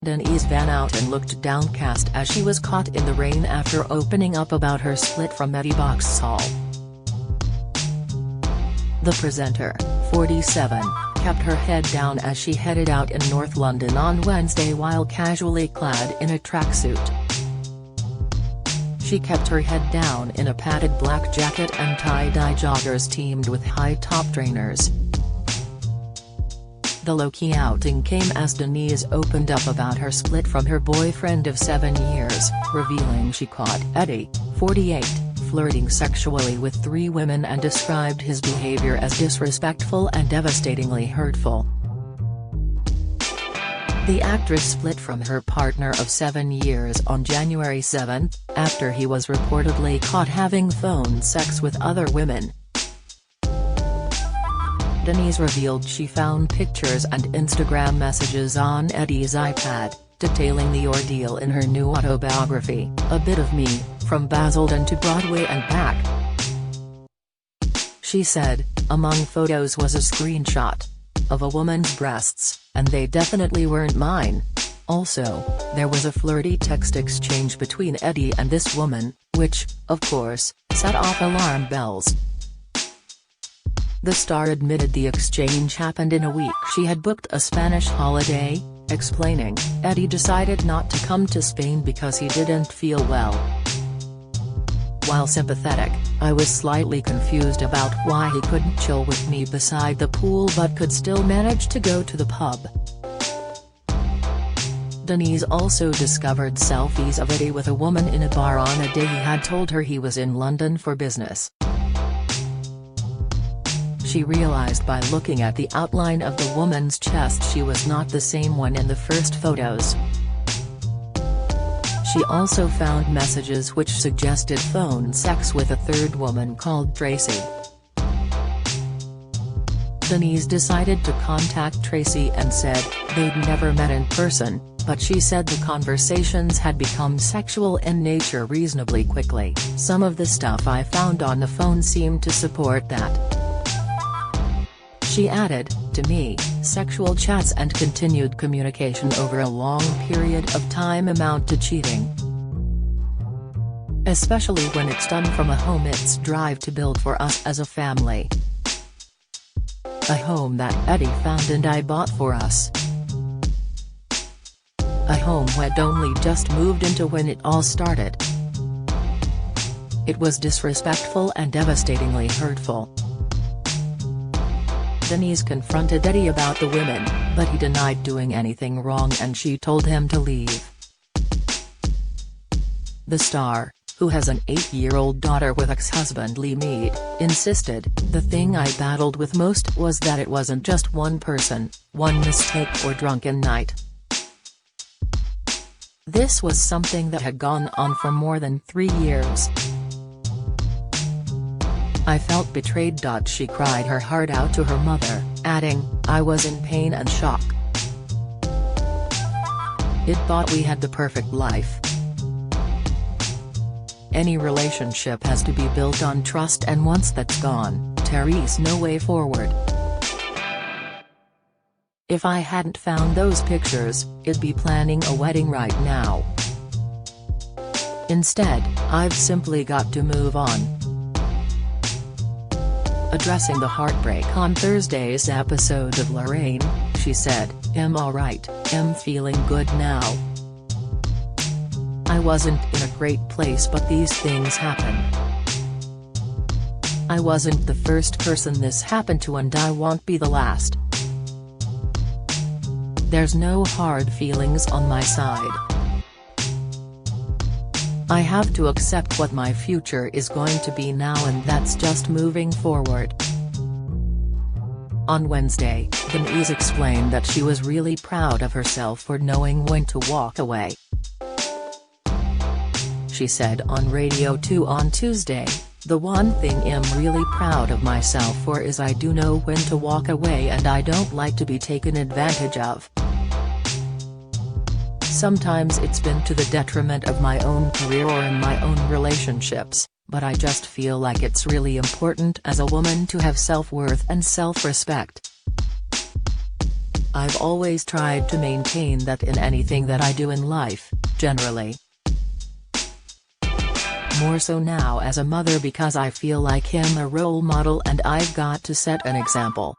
Denise Van Outen looked downcast as she was caught in the rain after opening up about her split from Eddie Boxshall. The presenter, 47, kept her head down as she headed out in North London on Wednesday while casually clad in a tracksuit. She kept her head down in a padded black jacket and tie-dye joggers teamed with high-top trainers. The low-key outing came as Denise opened up about her split from her boyfriend of 7 years, revealing she caught Eddie, 48, flirting sexually with 3 women and described his behavior as disrespectful and devastatingly hurtful. The actress split from her partner of 7 years on January 7, after he was reportedly caught having phone sex with other women. Denise revealed she found pictures and Instagram messages on Eddie's iPad, detailing the ordeal in her new autobiography, A Bit of Me, From Basildon to Broadway and Back. She said, among photos was a screenshot of a woman's breasts, and they definitely weren't mine. Also, there was a flirty text exchange between Eddie and this woman, which, of course, set off alarm bells. The star admitted the exchange happened in a week she had booked a Spanish holiday, explaining, Eddie decided not to come to Spain because he didn't feel well. While sympathetic, I was slightly confused about why he couldn't chill with me beside the pool but could still manage to go to the pub. Denise also discovered selfies of Eddie with a woman in a bar on a day he had told her he was in London for business. She realized by looking at the outline of the woman's chest she was not the same one in the first photos. She also found messages which suggested phone sex with a third woman called Tracy. Denise decided to contact Tracy and said they'd never met in person, but she said the conversations had become sexual in nature reasonably quickly. Some of the stuff I found on the phone seemed to support that. She added, to me, sexual chats and continued communication over a long period of time amount to cheating. Especially when it's done from a home it's drive to build for us as a family. A home that Eddie found and I bought for us. A home we'd only just moved into when it all started. It was disrespectful and devastatingly hurtful. Denise confronted Eddie about the women, but he denied doing anything wrong and she told him to leave. The star, who has an 8-year-old daughter with ex-husband Lee Mead, insisted, the thing I battled with most was that it wasn't just one person, one mistake or drunken night. This was something that had gone on for more than 3 years. I felt betrayed. She cried her heart out to her mother, adding, I was in pain and shock. It thought we had the perfect life. Any relationship has to be built on trust and once that's gone, there's no way forward. If I hadn't found those pictures, I'd be planning a wedding right now. Instead, I've simply got to move on. Addressing the heartbreak on Thursday's episode of Lorraine, she said, I'm alright, I'm feeling good now. I wasn't in a great place but these things happen. I wasn't the first person this happened to and I won't be the last. There's no hard feelings on my side. I have to accept what my future is going to be now and that's just moving forward. On Wednesday, Denise explained that she was really proud of herself for knowing when to walk away. She said on Radio 2 on Tuesday, the one thing I'm really proud of myself for is I do know when to walk away and I don't like to be taken advantage of. Sometimes it's been to the detriment of my own career or in my own relationships, but I just feel like it's really important as a woman to have self-worth and self-respect. I've always tried to maintain that in anything that I do in life, generally. More so now as a mother because I feel like him a role model and I've got to set an example.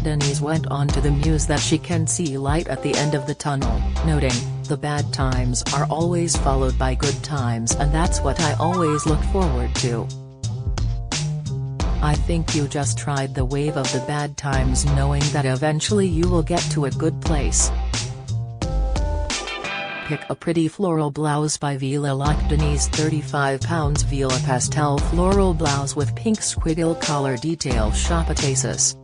Denise went on to the muse that she can see light at the end of the tunnel, noting, "The bad times are always followed by good times and that's what I always look forward to. I think you just ride the wave of the bad times knowing that eventually you will get to a good place." Pick a pretty floral blouse by Vila like Denise £35 Vila pastel floral blouse with pink squiggle collar detail shop at ASOS.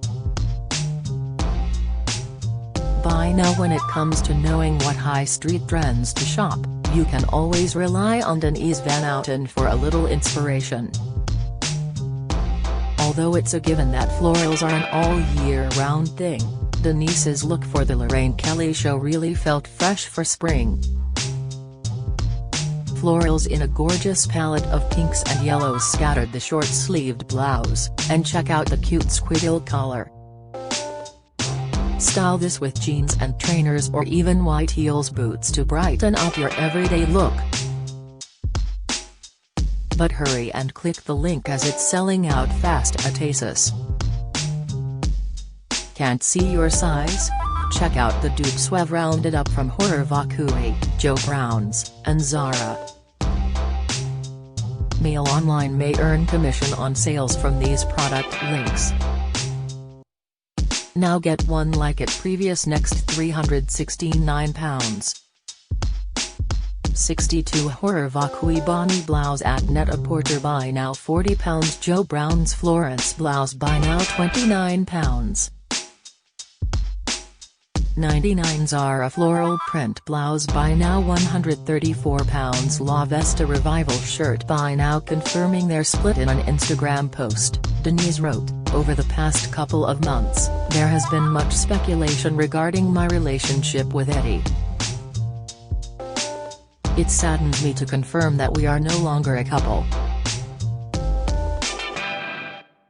By now when it comes to knowing what high street trends to shop, you can always rely on Denise Van Outen for a little inspiration. Although it's a given that florals are an all-year-round thing, Denise's look for the Lorraine Kelly show really felt fresh for spring. Florals in a gorgeous palette of pinks and yellows scattered the short-sleeved blouse, and check out the cute squiggle collar. Style this with jeans and trainers or even white heels boots to brighten up your everyday look. But hurry and click the link as it's selling out fast at ASOS. Can't see your size? Check out the dupes we've rounded up from Horror Vacui, Joe Brown's, and Zara. Mail Online may earn commission on sales from these product links. Now get one like it previous next £369. 62 Horror Vacui Bonnie blouse at Net-a-Porter buy now £40. Joe Brown's Florence blouse buy now £29. 99 Zara floral print blouse buy now £134. La Vesta revival shirt buy now. Confirming their split in an Instagram post, Denise wrote, "Over the past couple of months, there has been much speculation regarding my relationship with Eddie. It saddens me to confirm that we are no longer a couple.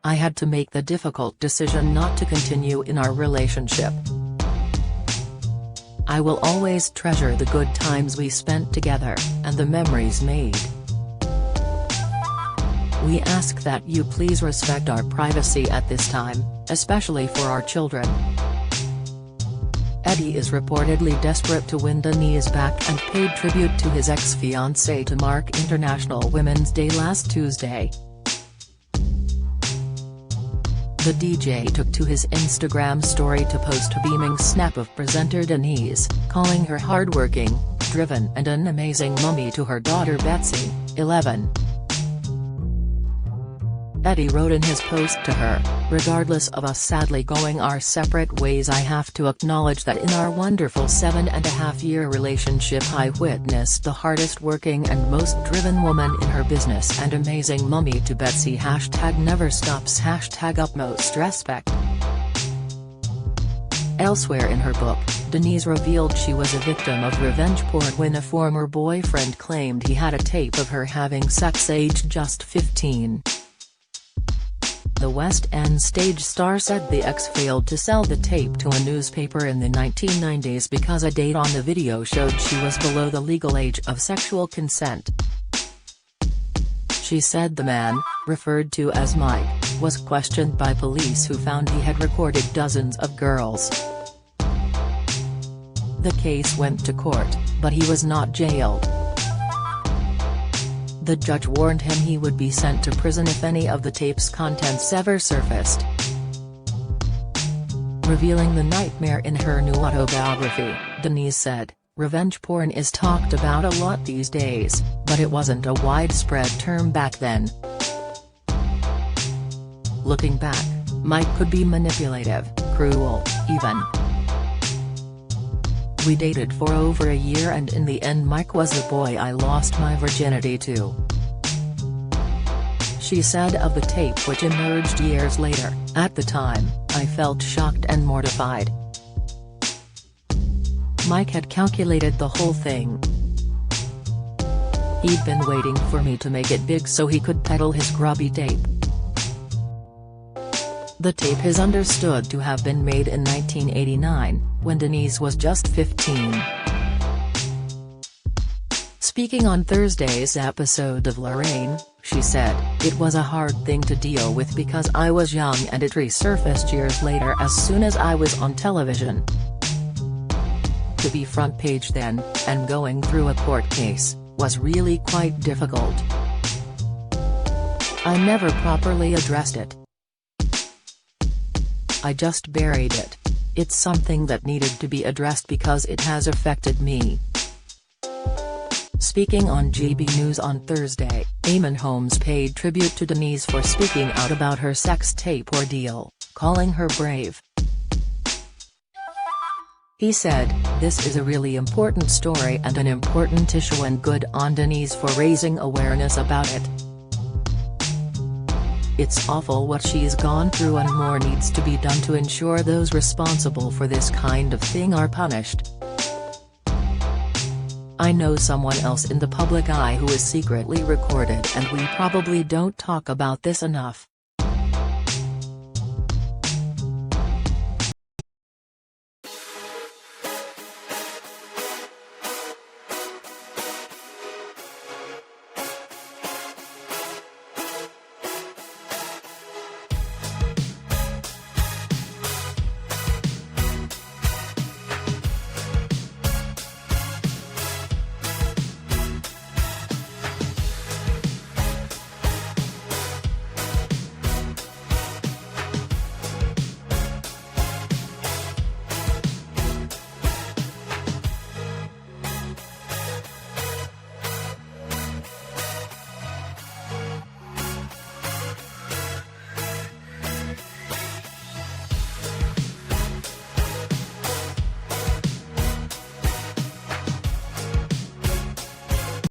I had to make the difficult decision not to continue in our relationship. I will always treasure the good times we spent together, and the memories made. We ask that you please respect our privacy at this time, especially for our children." Eddie is reportedly desperate to win Denise back and paid tribute to his ex-fiancée to mark International Women's Day last Tuesday. The DJ took to his Instagram story to post a beaming snap of presenter Denise, calling her hardworking, driven and an amazing mummy to her daughter Betsy, 11. Eddie wrote in his post to her, "Regardless of us sadly going our separate ways, I have to acknowledge that in our wonderful 7.5-year relationship I witnessed the hardest working and most driven woman in her business and amazing mummy to Betsy #never stops #utmost respect." Elsewhere in her book, Denise revealed she was a victim of revenge porn when a former boyfriend claimed he had a tape of her having sex aged just 15. The West End stage star said the ex failed to sell the tape to a newspaper in the 1990s because a date on the video showed she was below the legal age of sexual consent. She said the man, referred to as Mike, was questioned by police who found he had recorded dozens of girls. The case went to court, but he was not jailed. The judge warned him he would be sent to prison if any of the tape's contents ever surfaced. Revealing the nightmare in her new autobiography, Denise said, "Revenge porn is talked about a lot these days, but it wasn't a widespread term back then. Looking back, Mike could be manipulative, cruel, even. We dated for over a year and in the end Mike was the boy I lost my virginity to." She said of the tape, which emerged years later, "At the time, I felt shocked and mortified. Mike had calculated the whole thing. He'd been waiting for me to make it big so he could peddle his grubby tape. The tape is understood to have been made in 1989, when Denise was just 15. Speaking on Thursday's episode of Lorraine, she said, "It was a hard thing to deal with because I was young and it resurfaced years later as soon as I was on television. To be front page then, and going through a court case, was really quite difficult. I never properly addressed it. I just buried it. It's something that needed to be addressed because it has affected me." Speaking on GB News on Thursday, Eamon Holmes paid tribute to Denise for speaking out about her sex tape ordeal, calling her brave. He said, "This is a really important story and an important issue, and good on Denise for raising awareness about it. It's awful what she's gone through and more needs to be done to ensure those responsible for this kind of thing are punished. I know someone else in the public eye who is secretly recorded, and we probably don't talk about this enough.